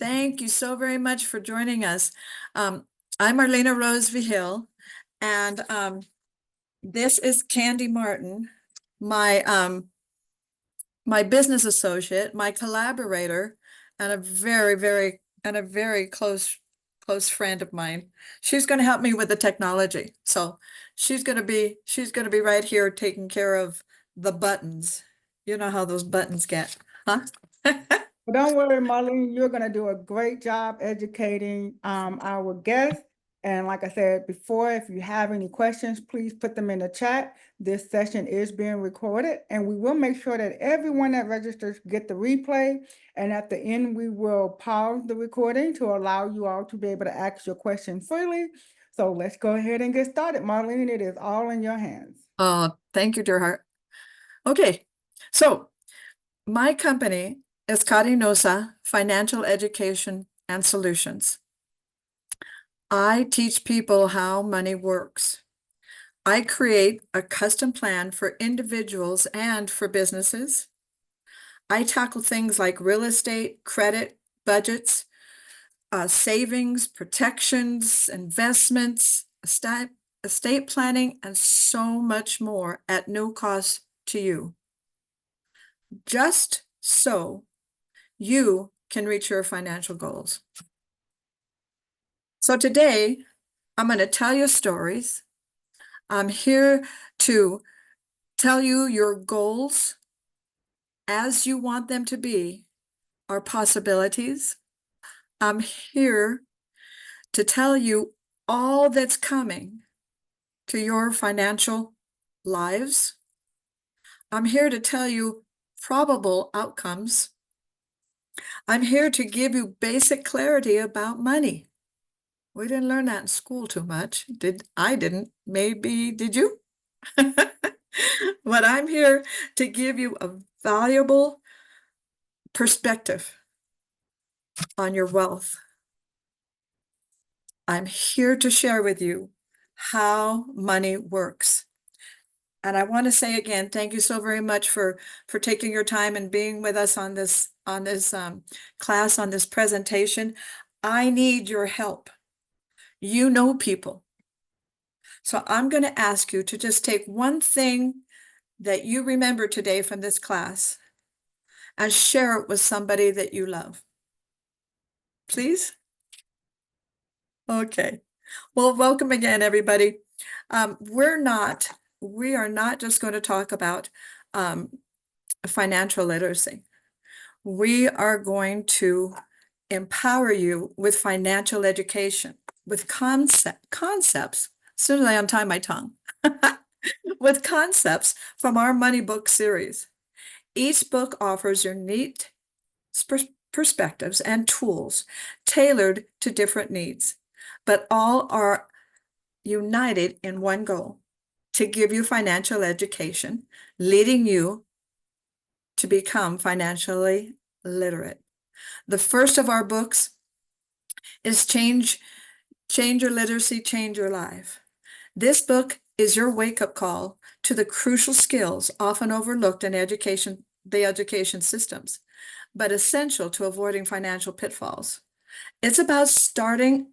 Thank you so very much for joining us. I'm Marlene Rose-Vigil, and this is Candy Martin, my my business associate, my collaborator, and a very close friend of mine. She's going to help me with the technology, so she's going to be right here taking care of the buttons. You know how those buttons get, huh? Well, don't worry, Marlene, you're going to do a great job educating our guests. And like I said before, if you have any questions, please put them in the chat. This session is being recorded, and we will make sure that everyone that registers get the replay. And at the end, we will pause the recording to allow you all to be able to ask your question freely. So let's go ahead and get started. Marlene, it is all in your hands. Oh, thank you, dear heart. Okay, so my company is Carinosa Financial Education and Solutions. I teach people how money works. I create a custom plan for individuals and for businesses. I tackle things like real estate, credit, budgets, savings, protections, investments, estate planning, and so much more at no cost to you. Just so you can reach your financial goals. So today, I'm going to tell you stories. I'm here to tell you your goals as you want them to be are possibilities. I'm here to tell you all that's coming to your financial lives. I'm here to tell you probable outcomes. I'm here to give you basic clarity about money. We didn't learn that in school too much. I didn't. Maybe did you? But I'm here to give you a valuable perspective on your wealth. I'm here to share with you how money works. And I want to say again, thank you so very much for taking your time and being with us on this class, on this presentation. I need your help. You know people. So I'm going to ask you to just take one thing that you remember today from this class and share it with somebody that you love. Please? Okay. Well, welcome again, everybody. We are not just going to talk about financial literacy. We are going to empower you with financial education, with concepts. As soon as I untie my tongue, with concepts from our Money Book series. Each book offers unique perspectives and tools tailored to different needs, but all are united in one goal: to give you financial education, leading you to become financially literate. The first of our books is Change Your Literacy, Change Your Life. This book is your wake-up call to the crucial skills often overlooked in the education systems, but essential to avoiding financial pitfalls. It's about starting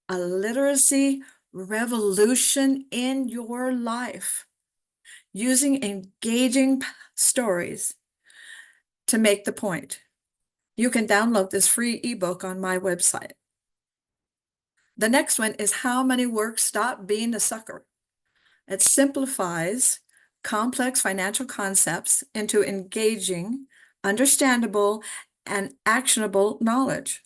a literacy revolution in your life, using engaging stories to make the point. You can download this free ebook on my website. The next one is How Money Works, Stop Being a Sucker. It simplifies complex financial concepts into engaging, understandable, and actionable knowledge.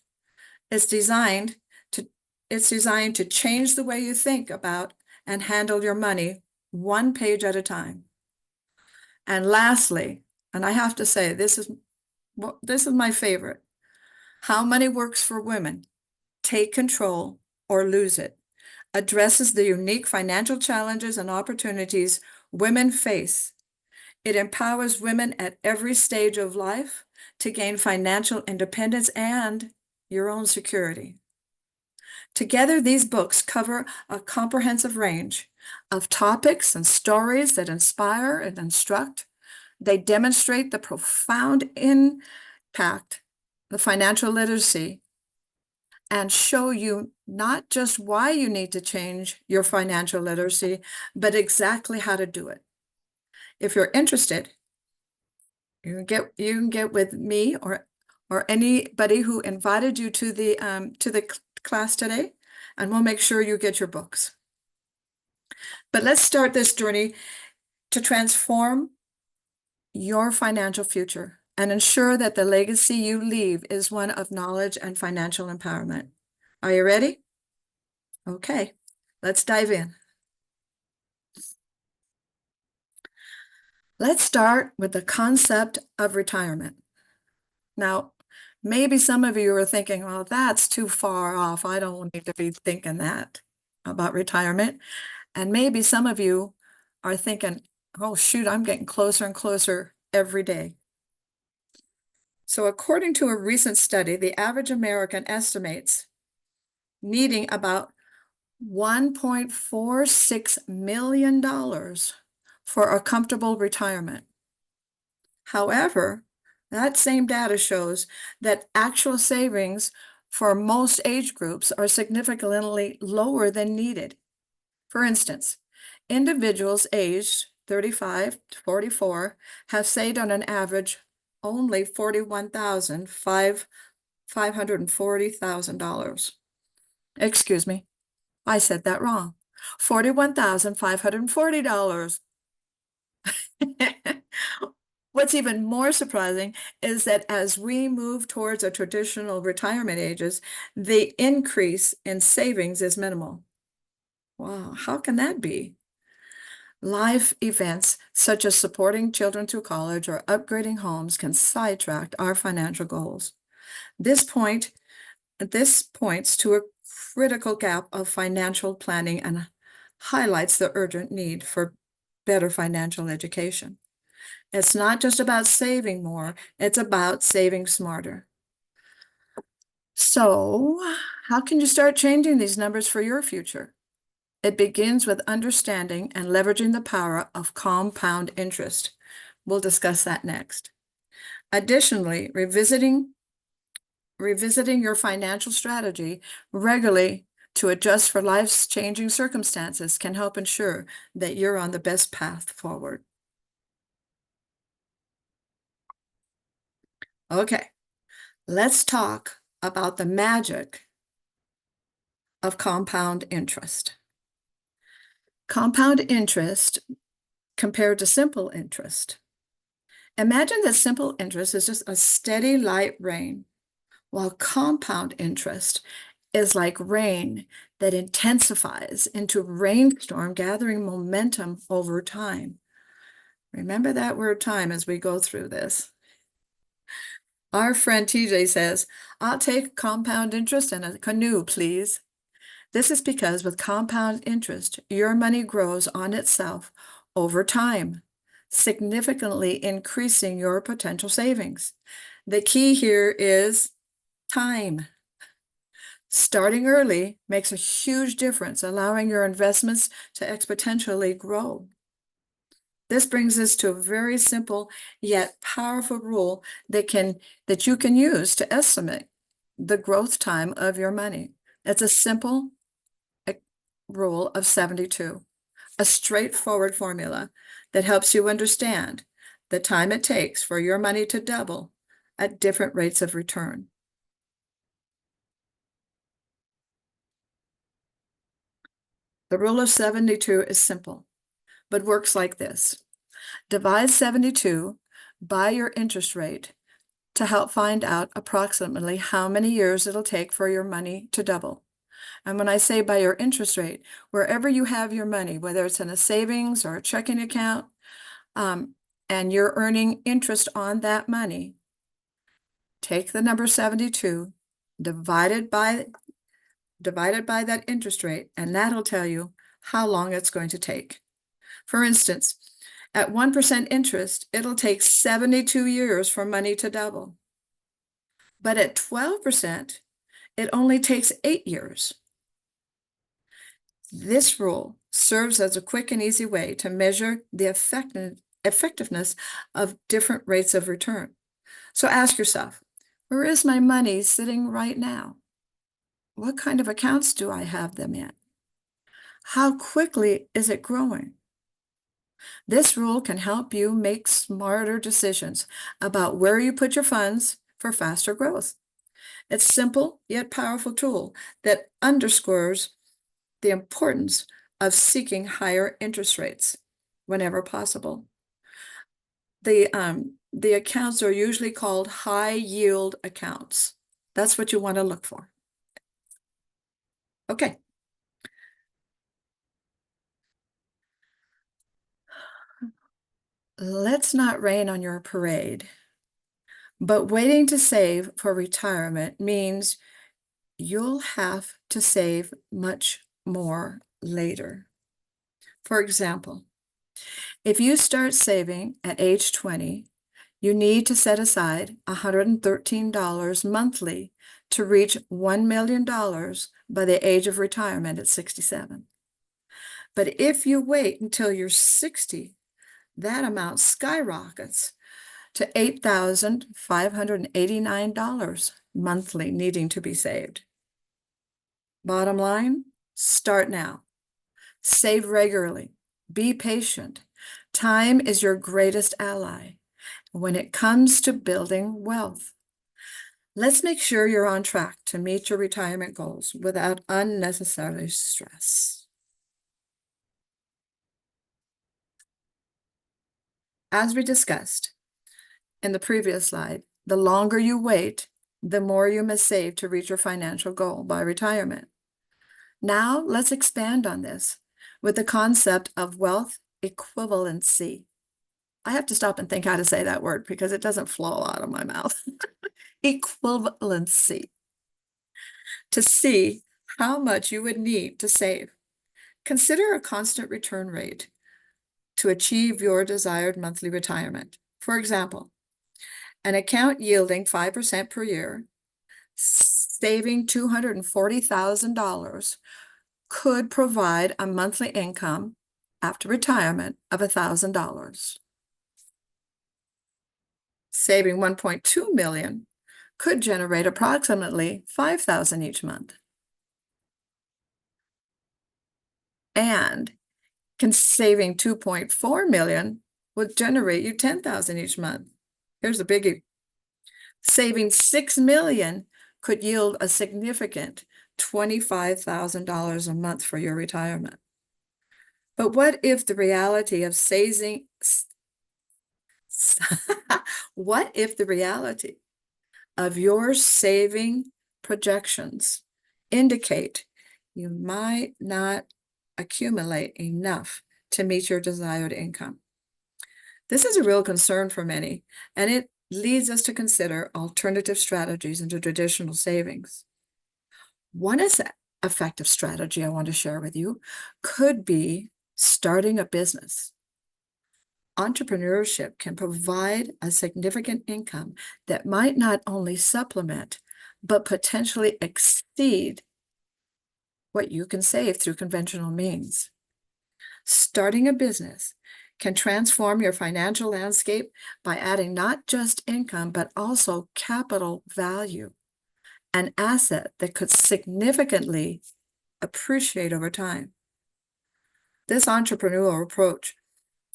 It's designed to change the way you think about and handle your money, one page at a time. And lastly, and I have to say, this is my favorite, How Money Works for Women, Take Control or Lose It, addresses the unique financial challenges and opportunities women face. It empowers women at every stage of life to gain financial independence and your own security. Together, these books cover a comprehensive range of topics and stories that inspire and instruct. They demonstrate the profound impact the financial literacy and show you not just why you need to change your financial literacy, but exactly how to do it. If you're interested, you can get with me or anybody who invited you to the class today, and we'll make sure you get your books. But let's start this journey to transform your financial future and ensure that the legacy you leave is one of knowledge and financial empowerment. Are you ready? Okay, let's dive in. Let's start with the concept of retirement. Now, maybe some of you are thinking, well, that's too far off. I don't need to be thinking that about retirement. And maybe some of you are thinking, oh, shoot, I'm getting closer and closer every day. So according to a recent study, the average American estimates needing about $1.46 million for a comfortable retirement. However, that same data shows that actual savings for most age groups are significantly lower than needed. For instance, individuals aged 35 to 44 have saved on an average only $540,000. Excuse me, I said that wrong. $41,540. What's even more surprising is that as we move towards our traditional retirement ages, the increase in savings is minimal. Wow, how can that be? Life events such as supporting children through college or upgrading homes can sidetrack our financial goals. This points to a critical gap of financial planning and highlights the urgent need for better financial education. It's not just about saving more, it's about saving smarter. So, how can you start changing these numbers for your future? It begins with understanding and leveraging the power of compound interest. We'll discuss that next. Additionally, revisiting your financial strategy regularly to adjust for life's changing circumstances can help ensure that you're on the best path forward. Okay, let's talk about the magic of compound interest. Compound interest compared to simple interest. Imagine that simple interest is just a steady light rain, while compound interest is like rain that intensifies into rainstorm, gathering momentum over time. Remember that word time as we go through this. Our friend TJ says, I'll take compound interest in a canoe, please. This is because with compound interest, your money grows on itself over time, significantly increasing your potential savings. The key here is time. Starting early makes a huge difference, allowing your investments to exponentially grow. This brings us to a very simple yet powerful rule that you can use to estimate the growth time of your money. It's a simple rule of 72, a straightforward formula that helps you understand the time it takes for your money to double at different rates of return. The rule of 72 is simple, but works like this. Divide 72 by your interest rate to help find out approximately how many years it'll take for your money to double. And when I say by your interest rate, wherever you have your money, whether it's in a savings or a checking account, and you're earning interest on that money, take the number 72, divided by that interest rate, and that'll tell you how long it's going to take. For instance, at 1% interest, it'll take 72 years for money to double. But at 12%, it only takes 8 years. This rule serves as a quick and easy way to measure the effectiveness of different rates of return. So ask yourself, where is my money sitting right now? What kind of accounts do I have them in? How quickly is it growing? This rule can help you make smarter decisions about where you put your funds for faster growth. It's a simple yet powerful tool that underscores the importance of seeking higher interest rates whenever possible. The accounts are usually called high yield accounts. That's what you want to look for. Okay. Let's not rain on your parade. But waiting to save for retirement means you'll have to save much more later. For example, if you start saving at age 20, you need to set aside $113 monthly to reach $1 million by the age of retirement at 67. But if you wait until you're 60, that amount skyrockets to $8,589 monthly needing to be saved. Bottom line, start now. Save regularly. Be patient. Time is your greatest ally when it comes to building wealth. Let's make sure you're on track to meet your retirement goals without unnecessary stress. As we discussed in the previous slide, the longer you wait, the more you must save to reach your financial goal by retirement. Now, let's expand on this with the concept of wealth equivalency. I have to stop and think how to say that word because it doesn't flow out of my mouth. Equivalency. To see how much you would need to save. Consider a constant return rate to achieve your desired monthly retirement. For example, an account yielding 5% per year, saving $240,000 could provide a monthly income after retirement of $1,000. Saving 1.2 million could generate approximately $5,000 each month. And saving 2.4 million would generate you $10,000 each month. Here's a biggie. Saving 6 million could yield a significant $25,000 a month for your retirement. But what if the reality of what if the reality of your saving projections indicate you might not accumulate enough to meet your desired income? This is a real concern for many, and it leads us to consider alternative strategies into traditional savings. One effective strategy I want to share with you could be starting a business. Entrepreneurship can provide a significant income that might not only supplement, but potentially exceed what you can save through conventional means. Starting a business can transform your financial landscape by adding not just income, but also capital value, an asset that could significantly appreciate over time. This entrepreneurial approach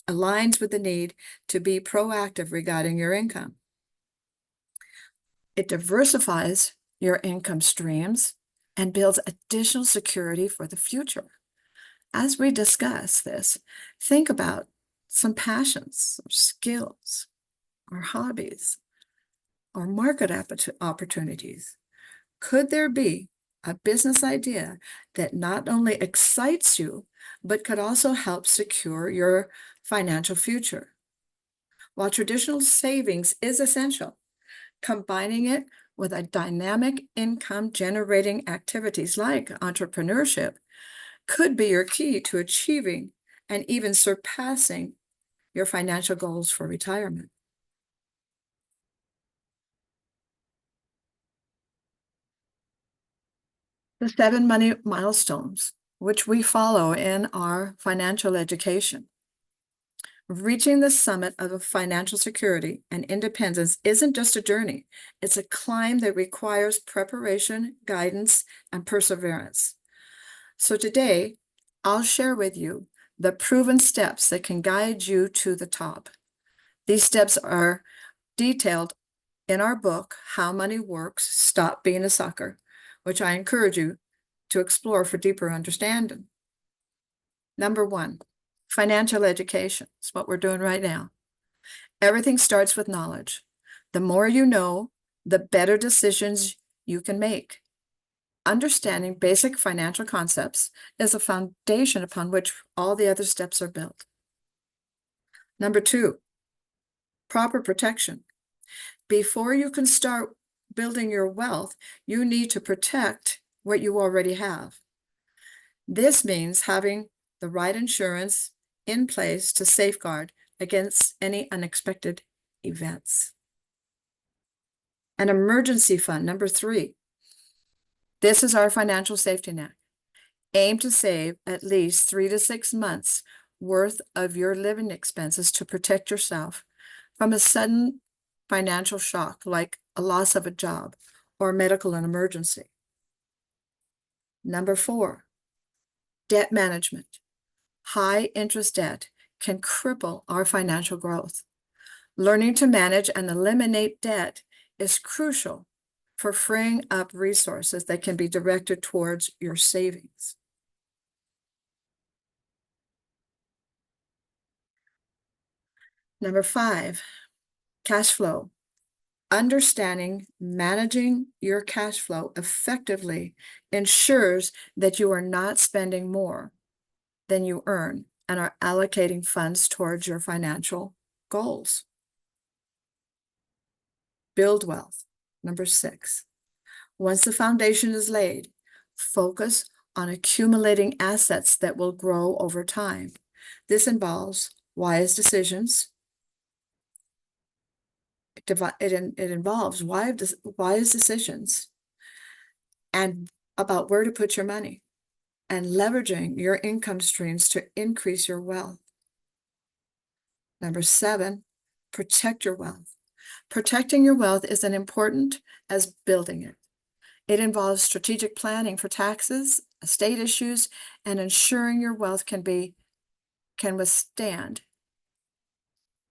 aligns with the need to be proactive regarding your income. It diversifies your income streams and builds additional security for the future. As we discuss this, think about some passions or skills or hobbies or market opportunities. Could there be a business idea that not only excites you, but could also help secure your financial future? While traditional savings is essential, combining it with a dynamic income generating activities like entrepreneurship could be your key to achieving and even surpassing your financial goals for retirement. The 7 money milestones, which we follow in our financial education. Reaching the summit of financial security and independence isn't just a journey, it's a climb that requires preparation, guidance, and perseverance. So today, I'll share with you the proven steps that can guide you to the top. These steps are detailed in our book, How Money Works, Stop Being a Sucker, which I encourage you to explore for deeper understanding. Number one, financial education. It's what we're doing right now. Everything starts with knowledge. The more you know, the better decisions you can make. Understanding basic financial concepts is a foundation upon which all the other steps are built. Number two, proper protection. Before you can start building your wealth, you need to protect what you already have. This means having the right insurance in place to safeguard against any unexpected events. An emergency fund, number three. This is our financial safety net. Aim to save at least 3 to 6 months worth of your living expenses to protect yourself from a sudden financial shock like a loss of a job or medical emergency. Number four, debt management. High interest debt can cripple our financial growth. Learning to manage and eliminate debt is crucial for freeing up resources that can be directed towards your savings. Number five, cash flow. Understanding managing your cash flow effectively ensures that you are not spending more than you earn and are allocating funds towards your financial goals. Build wealth. Number six, once the foundation is laid, focus on accumulating assets that will grow over time. This involves wise decisions. It involves wise decisions and about where to put your money and leveraging your income streams to increase your wealth. Number seven, protect your wealth. Protecting your wealth is as important as building it. It involves strategic planning for taxes, estate issues, and ensuring your wealth can withstand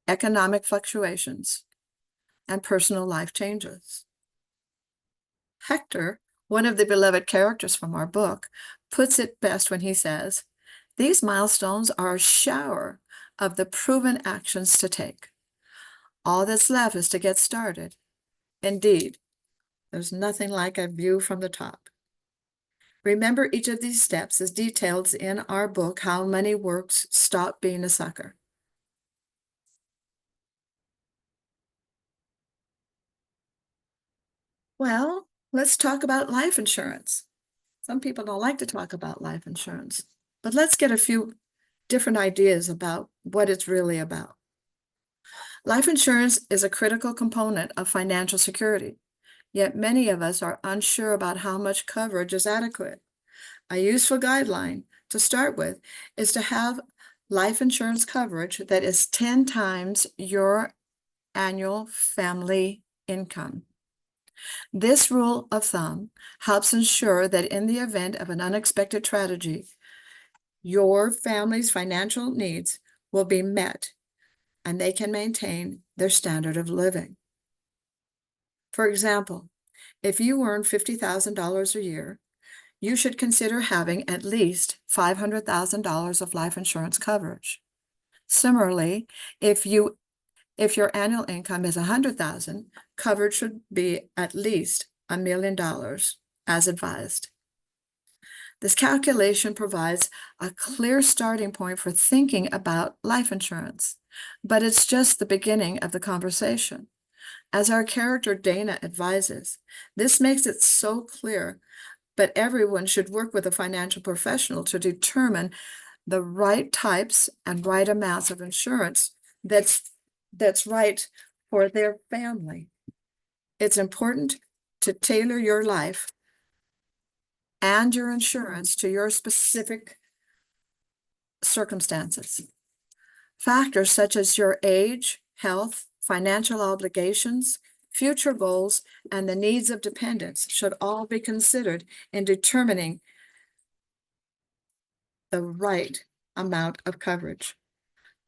economic fluctuations and personal life changes. Hector, one of the beloved characters from our book, puts it best when he says, "These milestones are a shower of the proven actions to take. All that's left is to get started. Indeed, there's nothing like a view from the top." Remember, each of these steps is detailed in our book, How Money Works, Stop Being a Sucker. Well, let's talk about life insurance. Some people don't like to talk about life insurance, but let's get a few different ideas about what it's really about. Life insurance is a critical component of financial security, yet many of us are unsure about how much coverage is adequate. A useful guideline to start with is to have life insurance coverage that is 10 times your annual family income. This rule of thumb helps ensure that in the event of an unexpected tragedy, your family's financial needs will be met and they can maintain their standard of living. For example, if you earn $50,000 a year, you should consider having at least $500,000 of life insurance coverage. Similarly, if your annual income is $100,000, coverage should be at least $1 million as advised. This calculation provides a clear starting point for thinking about life insurance, but it's just the beginning of the conversation. As our character Dana advises, this makes it so clear, but everyone should work with a financial professional to determine the right types and right amounts of insurance that's right for their family. It's important to tailor your life and your insurance to your specific circumstances. Factors such as your age, health, financial obligations, future goals, and the needs of dependents should all be considered in determining the right amount of coverage.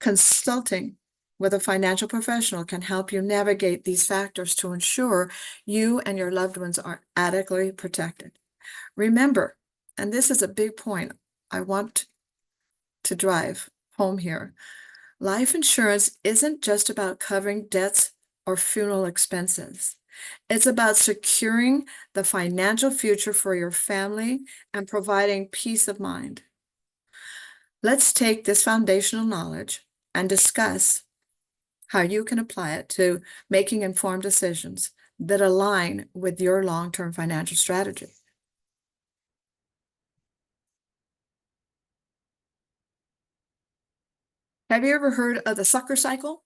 Consulting with a financial professional can help you navigate these factors to ensure you and your loved ones are adequately protected. Remember, and this is a big point I want to drive home here, life insurance isn't just about covering debts or funeral expenses. It's about securing the financial future for your family and providing peace of mind. Let's take this foundational knowledge and discuss how you can apply it to making informed decisions that align with your long-term financial strategy. Have you ever heard of the sucker cycle?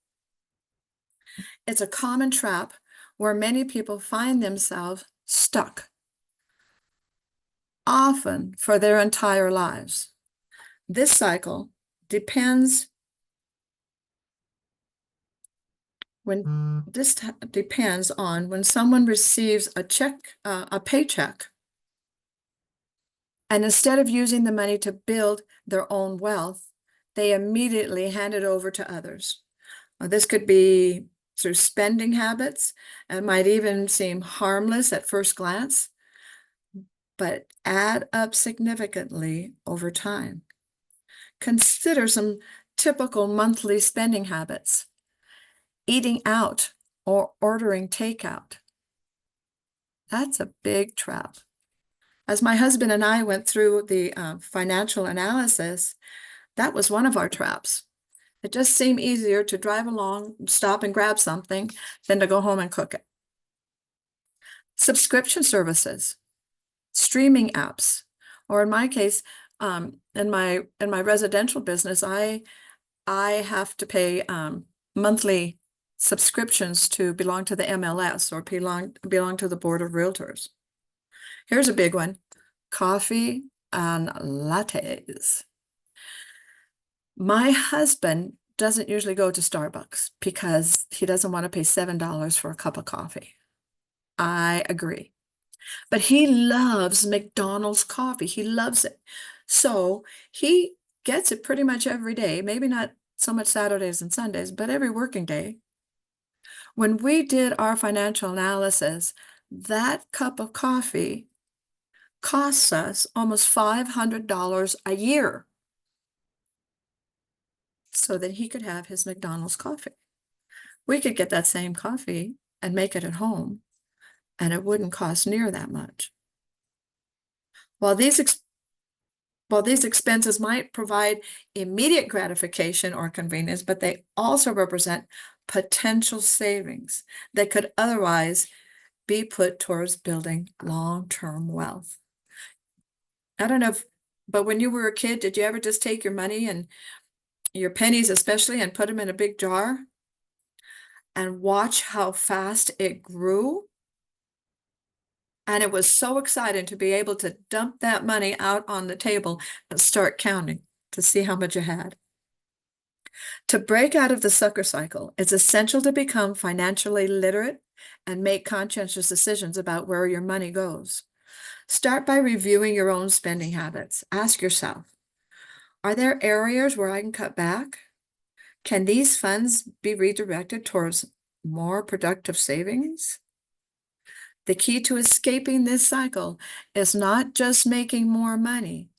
It's a common trap where many people find themselves stuck, often for their entire lives. This cycle depends on when someone receives a paycheck, and instead of using the money to build their own wealth, they immediately hand it over to others. This could be through spending habits, and might even seem harmless at first glance, but add up significantly over time. Consider some typical monthly spending habits: eating out or ordering takeout. That's a big trap. As my husband and I went through the financial analysis, that was one of our traps. It just seemed easier to drive along, stop and grab something than to go home and cook it. Subscription services, streaming apps, or in my case, in my residential business, I have to pay monthly subscriptions to belong to the MLS or belong to the Board of Realtors. Here's a big one: coffee and lattes. My husband doesn't usually go to Starbucks because he doesn't want to pay $7 for a cup of coffee. I agree. But he loves McDonald's coffee. He loves it. So he gets it pretty much every day, maybe not so much Saturdays and Sundays, but every working day. When we did our financial analysis, that cup of coffee costs us almost $500 a year so that he could have his McDonald's coffee. We could get that same coffee and make it at home, and it wouldn't cost near that much. While these expenses might provide immediate gratification or convenience, but they also represent potential savings that could otherwise be put towards building long-term wealth. I don't know but when you were a kid, did you ever just take your money and your pennies especially and put them in a big jar and watch how fast it grew? And it was so exciting to be able to dump that money out on the table and start counting to see how much you had. To break out of the sucker cycle, it's essential to become financially literate and make conscientious decisions about where your money goes. Start by reviewing your own spending habits. Ask yourself, are there areas where I can cut back? Can these funds be redirected towards more productive savings? The key to escaping this cycle is not just making more money,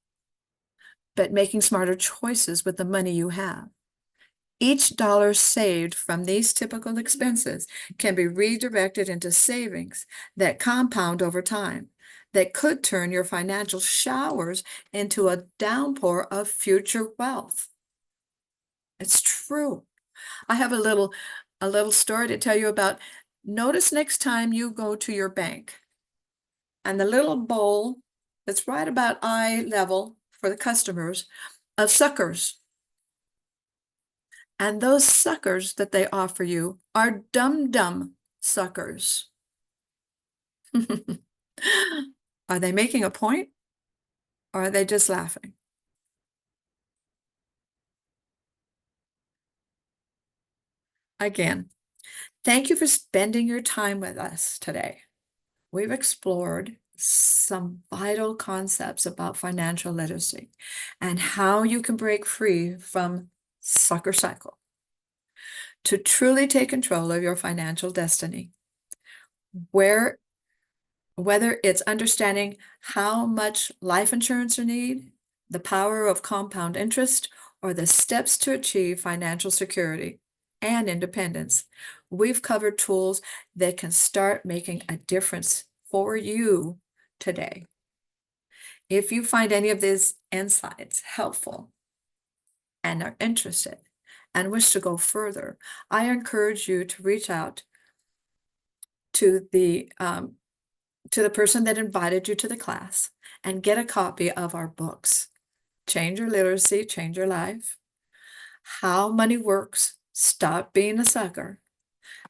but making smarter choices with the money you have. Each dollar saved from these typical expenses can be redirected into savings that compound over time, that could turn your financial showers into a downpour of future wealth. It's true. I have a little story to tell you about. Notice next time you go to your bank and the little bowl that's right about eye level for the customers of suckers. And those suckers that they offer you are dumb suckers. Are they making a point, or are they just laughing? Again, thank you for spending your time with us today. We've explored some vital concepts about financial literacy and how you can break free from sucker cycle to truly take control of your financial destiny. Whether it's understanding how much life insurance you need, the power of compound interest, or the steps to achieve financial security and independence, we've covered tools that can start making a difference for you today. If you find any of these insights helpful and are interested and wish to go further, I encourage you to reach out to the person that invited you to the class and get a copy of our books, Change Your Literacy, Change Your Life, How Money Works, Stop Being a Sucker,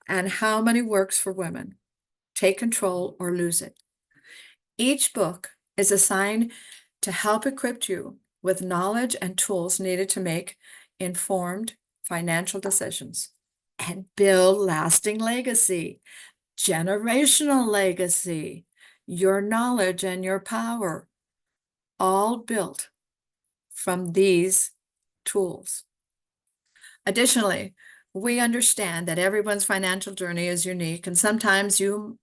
and How Money Works for Women, Take Control or Lose It. Each book is assigned to help equip you with knowledge and tools needed to make informed financial decisions and build lasting legacy, generational legacy, your knowledge and your power, all built from these tools. Additionally, we understand that everyone's financial journey is unique, and sometimes you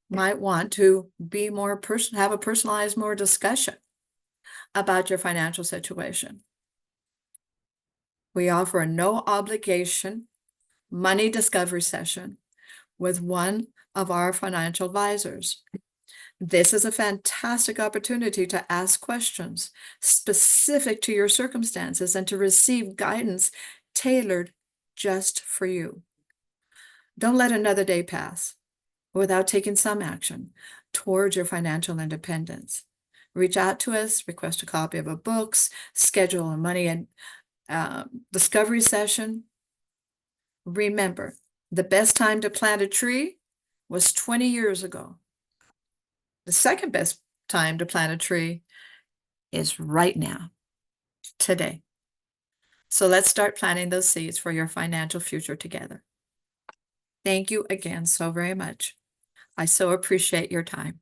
might want to be have a personalized more discussion about your financial situation. We offer a no obligation money discovery session with one of our financial advisors. This is a fantastic opportunity to ask questions specific to your circumstances and to receive guidance tailored just for you. Don't let another day pass without taking some action towards your financial independence. Reach out to us, request a copy of our books, schedule a money and discovery session. Remember, the best time to plant a tree was 20 years ago. The second best time to plant a tree is right now, today. So let's start planting those seeds for your financial future together. Thank you again so very much. I so appreciate your time.